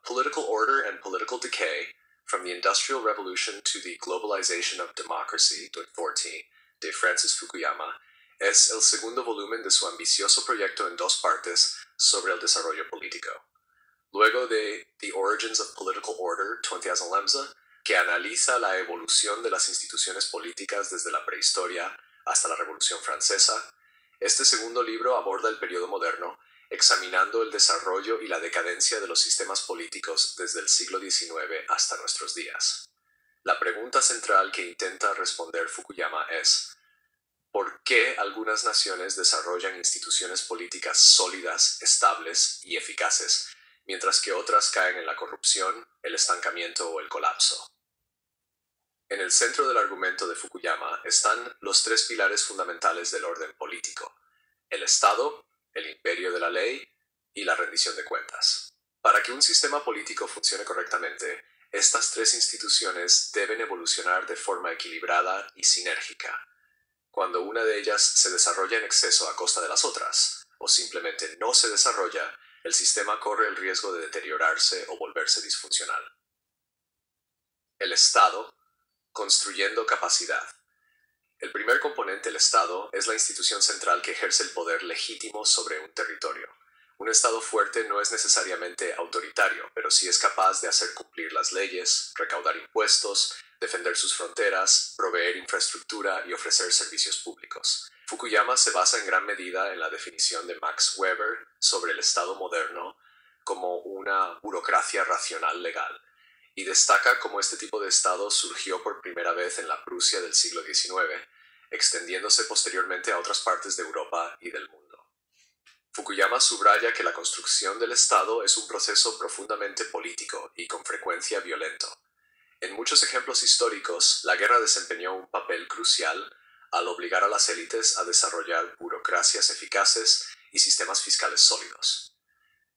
Political Order and Political Decay, From the Industrial Revolution to the Globalization of Democracy, 2014, de Francis Fukuyama, es el segundo volumen de su ambicioso proyecto en dos partes sobre el desarrollo político. Luego de The Origins of Political Order, 2011, que analiza la evolución de las instituciones políticas desde la prehistoria hasta la Revolución Francesa, este segundo libro aborda el periodo moderno, examinando el desarrollo y la decadencia de los sistemas políticos desde el siglo XIX hasta nuestros días. La pregunta central que intenta responder Fukuyama es: ¿por qué algunas naciones desarrollan instituciones políticas sólidas, estables y eficaces, mientras que otras caen en la corrupción, el estancamiento o el colapso? En el centro del argumento de Fukuyama están los tres pilares fundamentales del orden político: el Estado, el imperio de la ley y la rendición de cuentas. Para que un sistema político funcione correctamente, estas tres instituciones deben evolucionar de forma equilibrada y sinérgica. Cuando una de ellas se desarrolla en exceso a costa de las otras, o simplemente no se desarrolla, el sistema corre el riesgo de deteriorarse o volverse disfuncional. El Estado, construyendo capacidad. El primer componente, el Estado, es la institución central que ejerce el poder legítimo sobre un territorio. Un Estado fuerte no es necesariamente autoritario, pero sí es capaz de hacer cumplir las leyes, recaudar impuestos, defender sus fronteras, proveer infraestructura y ofrecer servicios públicos. Fukuyama se basa en gran medida en la definición de Max Weber sobre el Estado moderno como una burocracia racional legal, y destaca cómo este tipo de Estado surgió por primera vez en la Prusia del siglo XIX, extendiéndose posteriormente a otras partes de Europa y del mundo. Fukuyama subraya que la construcción del Estado es un proceso profundamente político y con frecuencia violento. En muchos ejemplos históricos, la guerra desempeñó un papel crucial al obligar a las élites a desarrollar burocracias eficaces y sistemas fiscales sólidos.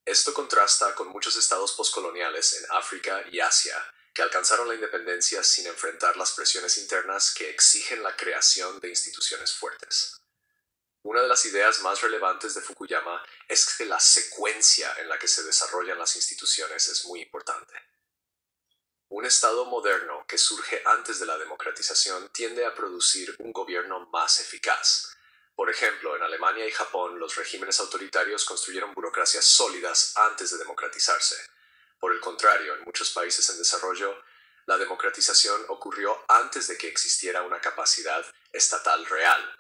Esto contrasta con muchos estados poscoloniales en África y Asia que alcanzaron la independencia sin enfrentar las presiones internas que exigen la creación de instituciones fuertes. Una de las ideas más relevantes de Fukuyama es que la secuencia en la que se desarrollan las instituciones es muy importante. Un Estado moderno que surge antes de la democratización tiende a producir un gobierno más eficaz. Por ejemplo, en Alemania y Japón, los regímenes autoritarios construyeron burocracias sólidas antes de democratizarse. Por el contrario, en muchos países en desarrollo, la democratización ocurrió antes de que existiera una capacidad estatal real,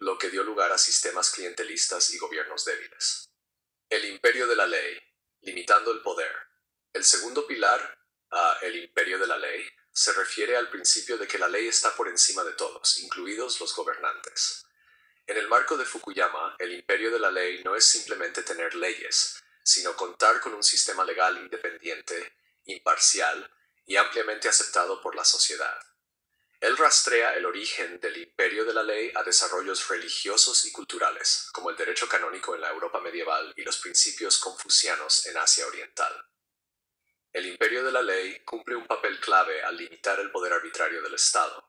lo que dio lugar a sistemas clientelistas y gobiernos débiles. El imperio de la ley, limitando el poder. El segundo pilar, el imperio de la ley, se refiere al principio de que la ley está por encima de todos, incluidos los gobernantes. En el marco de Fukuyama, el imperio de la ley no es simplemente tener leyes, sino contar con un sistema legal independiente, imparcial y ampliamente aceptado por la sociedad. Él rastrea el origen del imperio de la ley a desarrollos religiosos y culturales, como el derecho canónico en la Europa medieval y los principios confucianos en Asia Oriental. El imperio de la ley cumple un papel clave al limitar el poder arbitrario del Estado.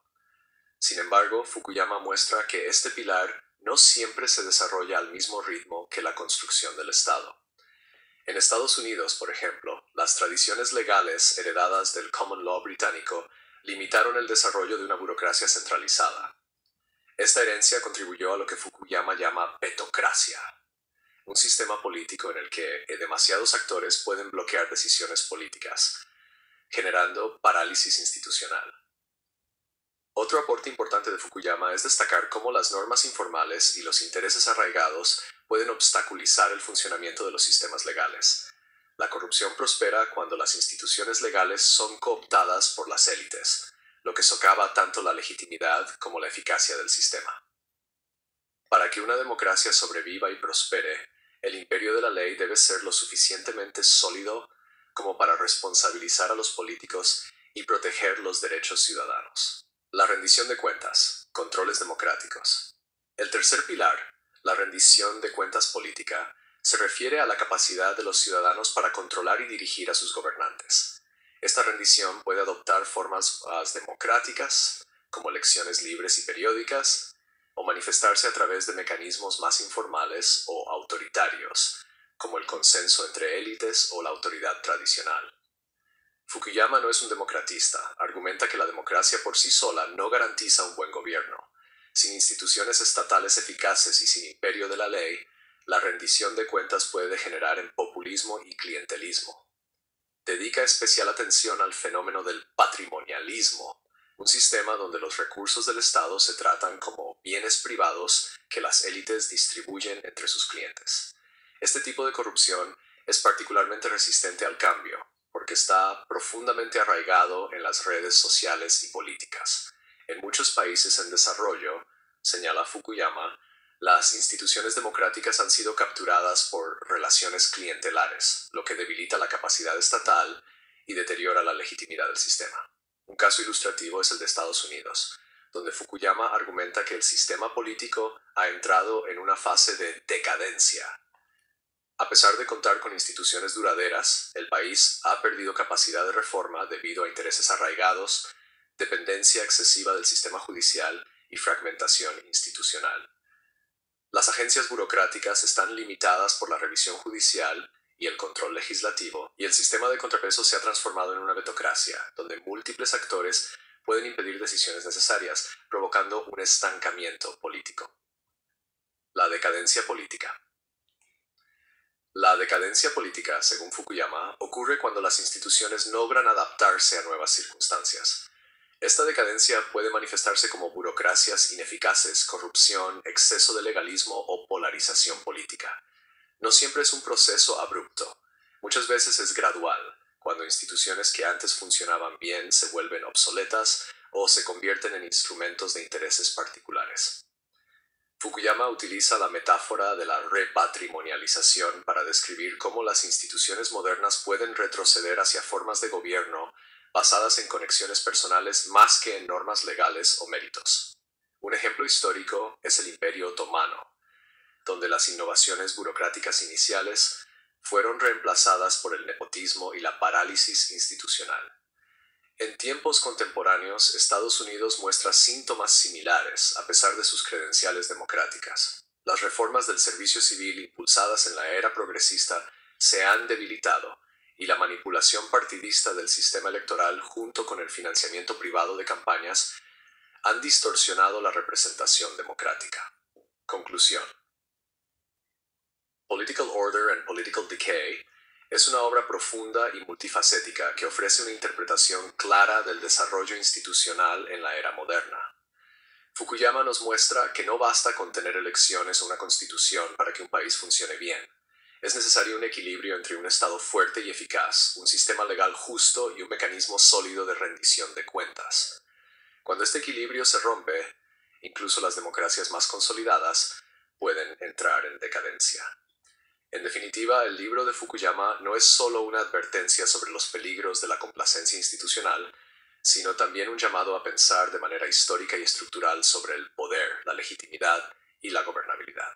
Sin embargo, Fukuyama muestra que este pilar no siempre se desarrolla al mismo ritmo que la construcción del Estado. En Estados Unidos, por ejemplo, las tradiciones legales heredadas del common law británico limitaron el desarrollo de una burocracia centralizada. Esta herencia contribuyó a lo que Fukuyama llama petocracia, un sistema político en el que demasiados actores pueden bloquear decisiones políticas, generando parálisis institucional. Otro aporte importante de Fukuyama es destacar cómo las normas informales y los intereses arraigados pueden obstaculizar el funcionamiento de los sistemas legales. La corrupción prospera cuando las instituciones legales son cooptadas por las élites, lo que socava tanto la legitimidad como la eficacia del sistema. Para que una democracia sobreviva y prospere, el imperio de la ley debe ser lo suficientemente sólido como para responsabilizar a los políticos y proteger los derechos ciudadanos. La rendición de cuentas, controles democráticos. El tercer pilar, la rendición de cuentas política, se refiere a la capacidad de los ciudadanos para controlar y dirigir a sus gobernantes. Esta rendición puede adoptar formas más democráticas, como elecciones libres y periódicas, o manifestarse a través de mecanismos más informales o autoritarios, como el consenso entre élites o la autoridad tradicional. Fukuyama no es un democratista, argumenta que la democracia por sí sola no garantiza un buen gobierno. Sin instituciones estatales eficaces y sin imperio de la ley, la rendición de cuentas puede degenerar en populismo y clientelismo. Dedica especial atención al fenómeno del patrimonialismo, un sistema donde los recursos del Estado se tratan como bienes privados que las élites distribuyen entre sus clientes. Este tipo de corrupción es particularmente resistente al cambio, porque está profundamente arraigado en las redes sociales y políticas. En muchos países en desarrollo, señala Fukuyama, las instituciones democráticas han sido capturadas por relaciones clientelares, lo que debilita la capacidad estatal y deteriora la legitimidad del sistema. Un caso ilustrativo es el de Estados Unidos, donde Fukuyama argumenta que el sistema político ha entrado en una fase de decadencia. A pesar de contar con instituciones duraderas, el país ha perdido capacidad de reforma debido a intereses arraigados, dependencia excesiva del sistema judicial y fragmentación institucional. Las agencias burocráticas están limitadas por la revisión judicial y el control legislativo, y el sistema de contrapeso se ha transformado en una vetocracia, donde múltiples actores pueden impedir decisiones necesarias, provocando un estancamiento político. La decadencia política. La decadencia política, según Fukuyama, ocurre cuando las instituciones no logran adaptarse a nuevas circunstancias. Esta decadencia puede manifestarse como burocracias ineficaces, corrupción, exceso de legalismo o polarización política. No siempre es un proceso abrupto. Muchas veces es gradual, cuando instituciones que antes funcionaban bien se vuelven obsoletas o se convierten en instrumentos de intereses particulares. Fukuyama utiliza la metáfora de la repatrimonialización para describir cómo las instituciones modernas pueden retroceder hacia formas de gobierno basadas en conexiones personales más que en normas legales o méritos. Un ejemplo histórico es el Imperio Otomano, donde las innovaciones burocráticas iniciales fueron reemplazadas por el nepotismo y la parálisis institucional. En tiempos contemporáneos, Estados Unidos muestra síntomas similares a pesar de sus credenciales democráticas. Las reformas del servicio civil impulsadas en la era progresista se han debilitado, y la manipulación partidista del sistema electoral junto con el financiamiento privado de campañas han distorsionado la representación democrática. Conclusión. Political Order and Political Decay es una obra profunda y multifacética que ofrece una interpretación clara del desarrollo institucional en la era moderna. Fukuyama nos muestra que no basta con tener elecciones o una constitución para que un país funcione bien. Es necesario un equilibrio entre un Estado fuerte y eficaz, un sistema legal justo y un mecanismo sólido de rendición de cuentas. Cuando este equilibrio se rompe, incluso las democracias más consolidadas pueden entrar en decadencia. En definitiva, el libro de Fukuyama no es solo una advertencia sobre los peligros de la complacencia institucional, sino también un llamado a pensar de manera histórica y estructural sobre el poder, la legitimidad y la gobernabilidad.